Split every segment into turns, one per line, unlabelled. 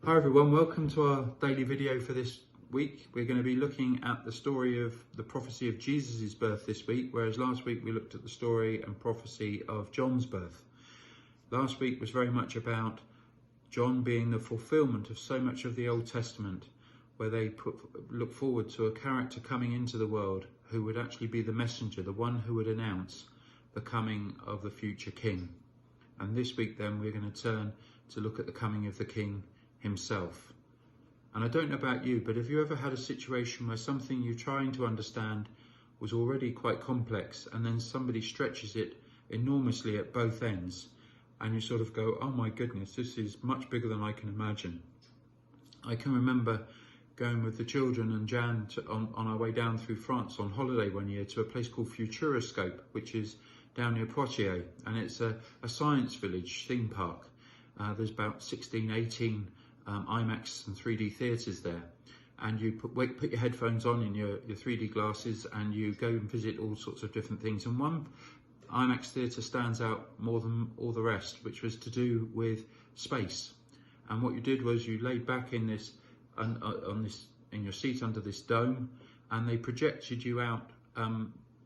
Hi everyone, welcome to our daily video for this week. We're going to be looking at the story of the prophecy of Jesus' birth this week, whereas last week we looked at the story and prophecy of John's birth. Last week was very much about John being the fulfillment of so much of the Old Testament, where they look forward to a character coming into the world who would actually be the messenger, the one who would announce the coming of the future king. And this week then we're going to turn to look at the coming of the king himself. And I don't know about you, but have you ever had a situation where something you're trying to understand was already quite complex and then somebody stretches it enormously at both ends and you sort of go, oh my goodness, this is much bigger than I can imagine. I can remember going with the children and Jan on our way down through France on holiday one year to a place called Futuroscope, which is down near Poitiers, and it's a science village theme park. There's about 16, 18 IMAX and 3D theatres there, and you put your headphones on in your 3D glasses and you go and visit all sorts of different things. And one IMAX theatre stands out more than all the rest, which was to do with space. And what you did was you laid back in this in your seat under this dome, and they projected you out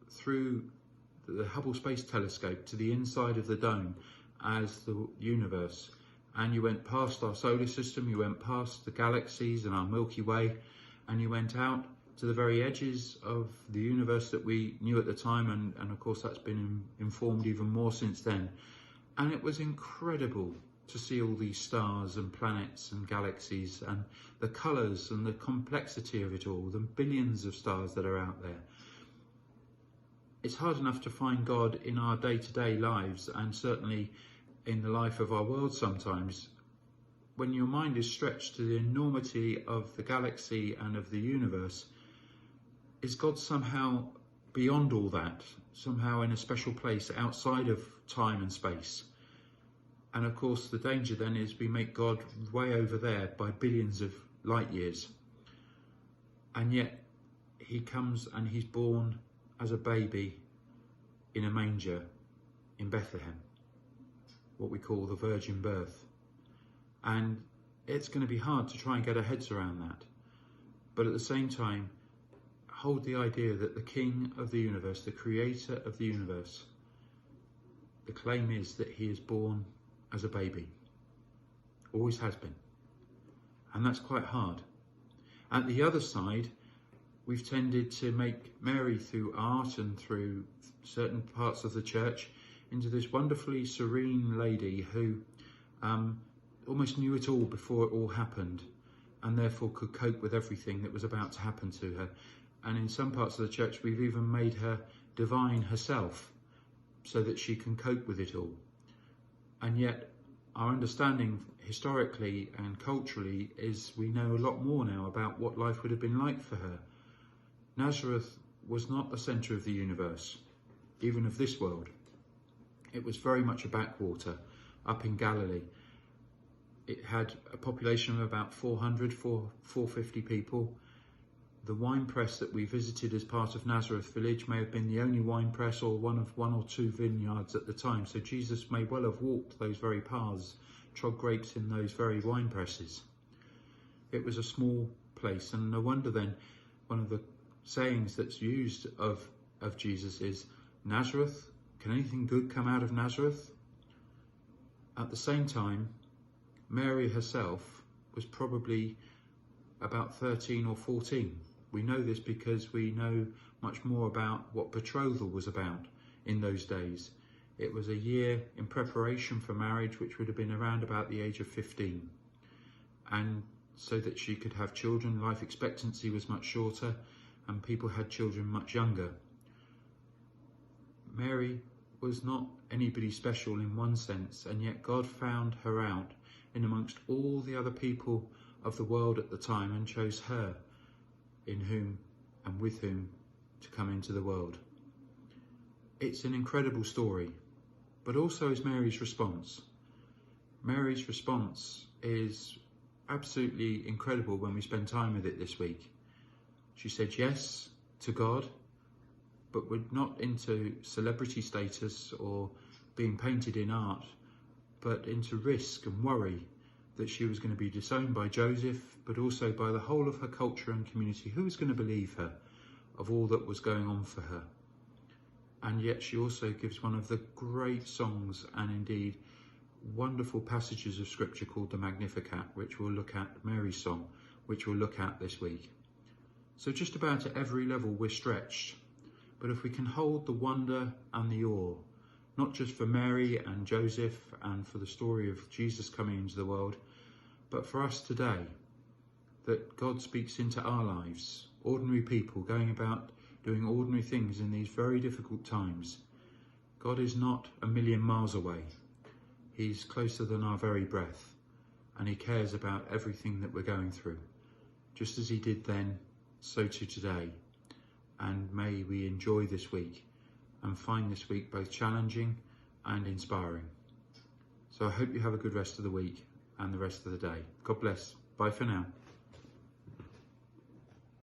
through the Hubble Space Telescope to the inside of the dome as the universe. And you went past our solar system, you went past the galaxies and our Milky Way, and you went out to the very edges of the universe that we knew at the time, and of course that's been informed even more since then. And it was incredible to see all these stars and planets and galaxies and the colours and the complexity of it all, the billions of stars that are out there. It's hard enough to find God in our day-to-day lives, and certainly in the life of our world sometimes. When your mind is stretched to the enormity of the galaxy and of the universe, is God somehow beyond all that, somehow in a special place outside of time and space? And of course the danger then is we make God way over there by billions of light years, and yet he comes and he's born as a baby in a manger in Bethlehem, what we call the virgin birth. And it's going to be hard to try and get our heads around that. But at the same time, hold the idea that the King of the universe, the creator of the universe, the claim is that he is born as a baby. Always has been. And that's quite hard. At the other side, we've tended to make Mary, through art and through certain parts of the church, into this wonderfully serene lady who almost knew it all before it all happened, and therefore could cope with everything that was about to happen to her. And in some parts of the church we've even made her divine herself so that she can cope with it all. And yet our understanding historically and culturally is we know a lot more now about what life would have been like for her. Nazareth was not the centre of the universe, even of this world. It was very much a backwater up in Galilee. It had a population of about 450 people. The wine press that we visited as part of Nazareth village may have been the only wine press or one of one or two vineyards at the time. So Jesus may well have walked those very paths, trod grapes in those very wine presses. It was a small place, and no wonder then one of the sayings that's used of Jesus is, Nazareth, can anything good come out of Nazareth? At the same time, Mary herself was probably about 13 or 14. We know this because we know much more about what betrothal was about in those days. It was a year in preparation for marriage, which would have been around about the age of 15. And so that she could have children, life expectancy was much shorter and people had children much younger. Mary was not anybody special in one sense, and yet God found her out in amongst all the other people of the world at the time and chose her in whom and with whom to come into the world. It's an incredible story, but also is Mary's response. Mary's response is absolutely incredible when we spend time with it this week. She said yes to God, but we're not into celebrity status or being painted in art, but into risk and worry that she was going to be disowned by Joseph, but also by the whole of her culture and community. Who was going to believe her of all that was going on for her? And yet she also gives one of the great songs and indeed wonderful passages of scripture called the Magnificat, which we'll look at, Mary's song, which we'll look at this week. So just about at every level we're stretched. But if we can hold the wonder and the awe, not just for Mary and Joseph and for the story of Jesus coming into the world, but for us today, that God speaks into our lives, ordinary people going about doing ordinary things in these very difficult times. God is not a million miles away. He's closer than our very breath, and he cares about everything that we're going through. Just as he did then, so too today. And may we enjoy this week and find this week both challenging and inspiring. So I hope you have a good rest of the week and the rest of the day. God bless. Bye for now.